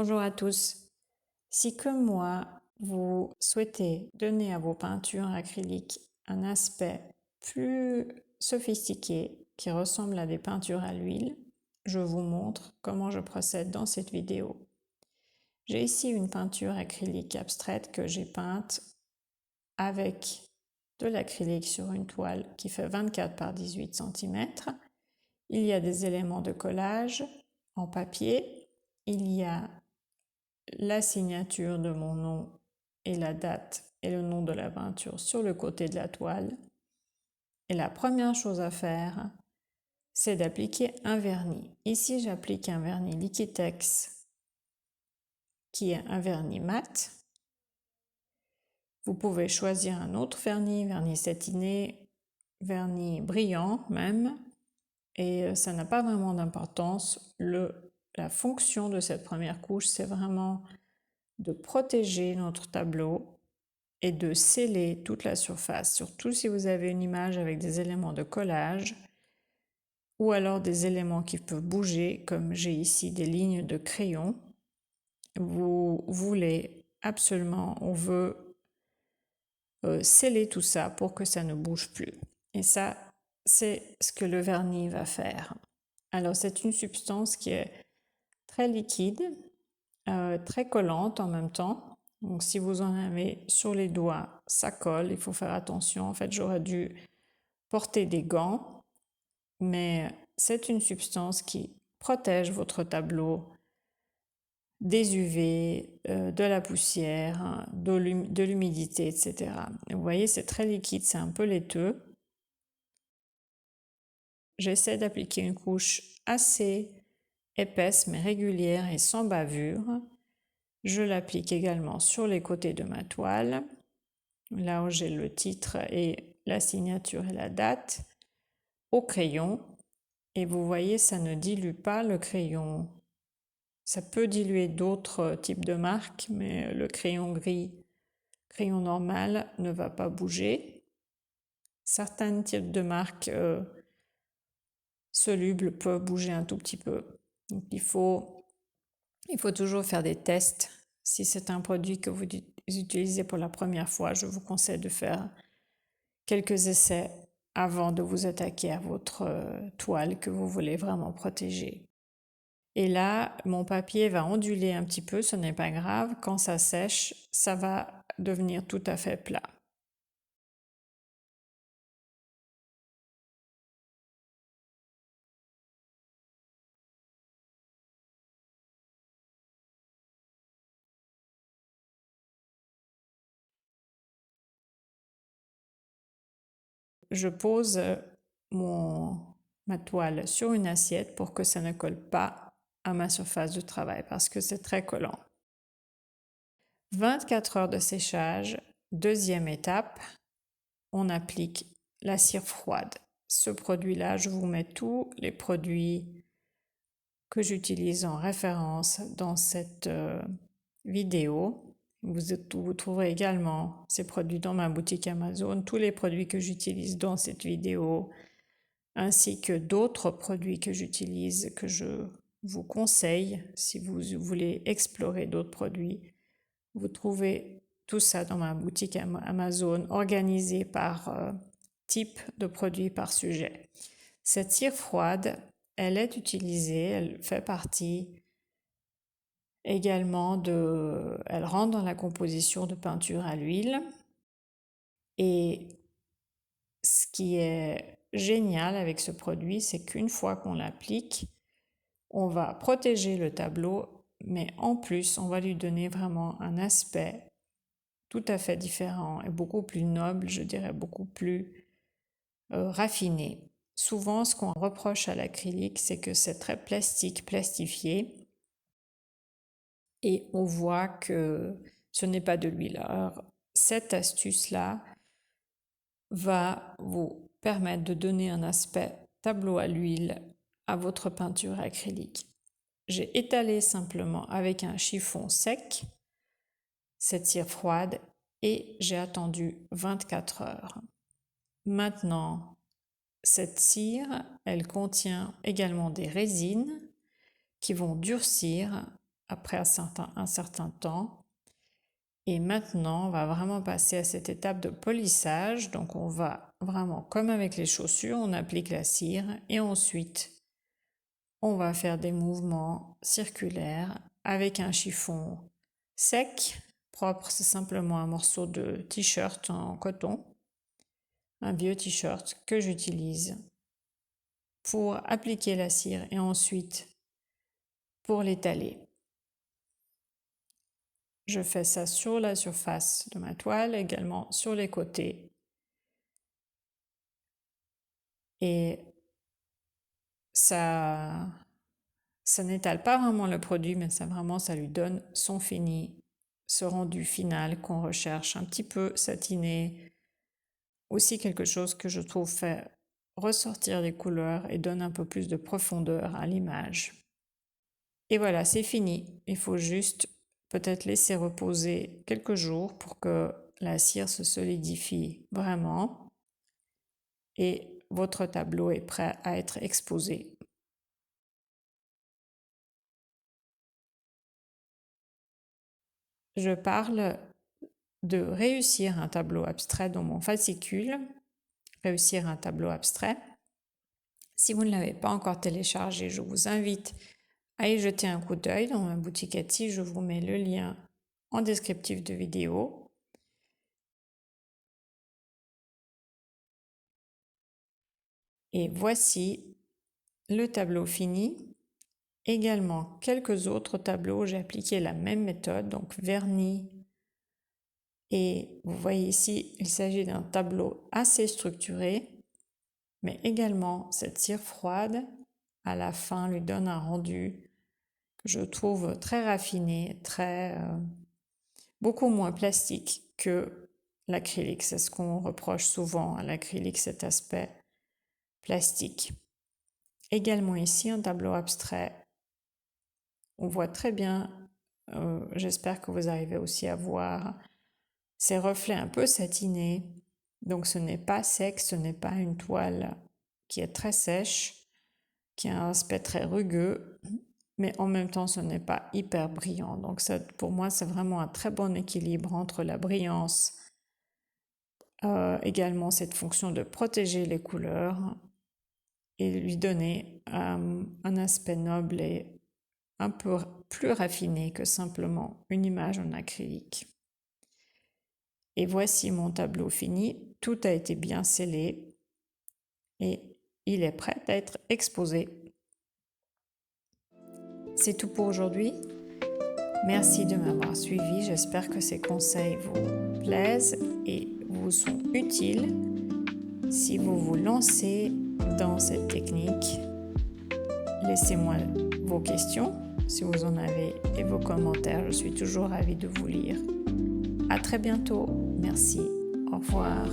Bonjour à tous. Si comme moi, vous souhaitez donner à vos peintures acryliques un aspect plus sophistiqué qui ressemble à des peintures à l'huile, je vous montre comment je procède dans cette vidéo. J'ai ici une peinture acrylique abstraite que j'ai peinte avec de l'acrylique sur une toile qui fait 24 par 18 cm. Il y a des éléments de collage en papier. Il y a la signature de mon nom et la date et le nom de la peinture sur le côté de la toile. Et la première chose à faire, c'est d'appliquer un vernis. Ici, j'applique un vernis Liquitex qui est un vernis mat. Vous pouvez choisir un autre vernis, vernis satiné, vernis brillant même, et ça n'a pas vraiment d'importance. La fonction de cette première couche, c'est vraiment de protéger notre tableau et de sceller toute la surface, surtout si vous avez une image avec des éléments de collage ou alors des éléments qui peuvent bouger, comme j'ai ici des lignes de crayon. Vous voulez absolument, on veut sceller tout ça pour que ça ne bouge plus. Et ça, c'est ce que le vernis va faire. Alors, c'est une substance qui est très liquide, très collante en même temps. Donc si vous en avez sur les doigts, ça colle, il faut faire attention. En fait, j'aurais dû porter des gants, mais c'est une substance qui protège votre tableau des UV, de la poussière, de l'humidité, etc. Vous voyez, c'est très liquide, c'est un peu laiteux. J'essaie d'appliquer une couche assez épaisse mais régulière et sans bavure. Je l'applique également sur les côtés de ma toile, là où j'ai le titre et la signature et la date, au crayon. Et vous voyez, ça ne dilue pas le crayon. Ça peut diluer d'autres types de marques, mais le crayon gris, crayon normal, ne va pas bouger. Certains types de marques solubles peuvent bouger un tout petit peu. Donc il faut toujours faire des tests. Si c'est un produit que vous utilisez pour la première fois, je vous conseille de faire quelques essais avant de vous attaquer à votre toile que vous voulez vraiment protéger. Et là, mon papier va onduler un petit peu, ce n'est pas grave. Quand ça sèche, ça va devenir tout à fait plat. Je pose ma toile sur une assiette pour que ça ne colle pas à ma surface de travail parce que c'est très collant. 24 heures de séchage, deuxième étape, on applique la cire froide. Ce produit-là, je vous mets tous les produits que j'utilise en référence dans cette vidéo. Vous trouverez également ces produits dans ma boutique Amazon, tous les produits que j'utilise dans cette vidéo, ainsi que d'autres produits que j'utilise, que je vous conseille si vous voulez explorer d'autres produits. Vous trouvez tout ça dans ma boutique Amazon, organisée par type de produit par sujet. Cette cire froide, elle est utilisée, elle fait partie également elle rentre dans la composition de peinture à l'huile. Et ce qui est génial avec ce produit, c'est qu'une fois qu'on l'applique, on va protéger le tableau, mais en plus, on va lui donner vraiment un aspect tout à fait différent et beaucoup plus noble, je dirais beaucoup plus raffiné. Souvent, ce qu'on reproche à l'acrylique, c'est que c'est très plastique, plastifié, et on voit que ce n'est pas de l'huile. Alors, cette astuce-là va vous permettre de donner un aspect tableau à l'huile à votre peinture acrylique. J'ai étalé simplement avec un chiffon sec cette cire froide et j'ai attendu 24 heures. Maintenant, cette cire, elle contient également des résines qui vont durcir après un certain temps. Et maintenant, on va vraiment passer à cette étape de polissage. Donc on va vraiment, comme avec les chaussures, on applique la cire et ensuite on va faire des mouvements circulaires avec un chiffon sec, propre, c'est simplement un morceau de t-shirt en coton, un vieux t-shirt que j'utilise pour appliquer la cire et ensuite pour l'étaler. Je fais ça sur la surface de ma toile, également sur les côtés. Et ça n'étale pas vraiment le produit, mais ça lui donne son fini, ce rendu final qu'on recherche, un petit peu satiné. Aussi quelque chose que je trouve fait ressortir les couleurs et donne un peu plus de profondeur à l'image. Et voilà, c'est fini. Il faut juste peut-être laisser reposer quelques jours pour que la cire se solidifie vraiment. Et votre tableau est prêt à être exposé. Je parle de réussir un tableau abstrait dans mon fascicule, réussir un tableau abstrait. Si vous ne l'avez pas encore téléchargé, je vous invite à y jeter un coup d'œil dans ma boutique Etsy. Je vous mets le lien en descriptif de vidéo. Et voici le tableau fini. Également quelques autres tableaux, j'ai appliqué la même méthode, donc vernis. Et vous voyez ici, il s'agit d'un tableau assez structuré, mais également cette cire froide à la fin lui donne un rendu que je trouve très raffiné, beaucoup moins plastique que l'acrylique. C'est ce qu'on reproche souvent à l'acrylique, cet aspect plastique. Également ici, un tableau abstrait. On voit très bien, j'espère que vous arrivez aussi à voir ces reflets un peu satinés. Donc ce n'est pas sec, ce n'est pas une toile qui est très sèche, qui a un aspect très rugueux, mais en même temps ce n'est pas hyper brillant. Donc ça, pour moi, c'est vraiment un très bon équilibre entre la brillance, également cette fonction de protéger les couleurs et lui donner un aspect noble et un peu plus raffiné que simplement une image en acrylique. Et voici mon tableau fini, tout a été bien scellé et il est prêt à être exposé. C'est tout pour aujourd'hui. Merci de m'avoir suivi, j'espère que ces conseils vous plaisent et vous sont utiles. Si vous vous lancez dans cette technique, laissez-moi vos questions si vous en avez et vos commentaires, je suis toujours ravie de vous lire. À très bientôt, merci, au revoir.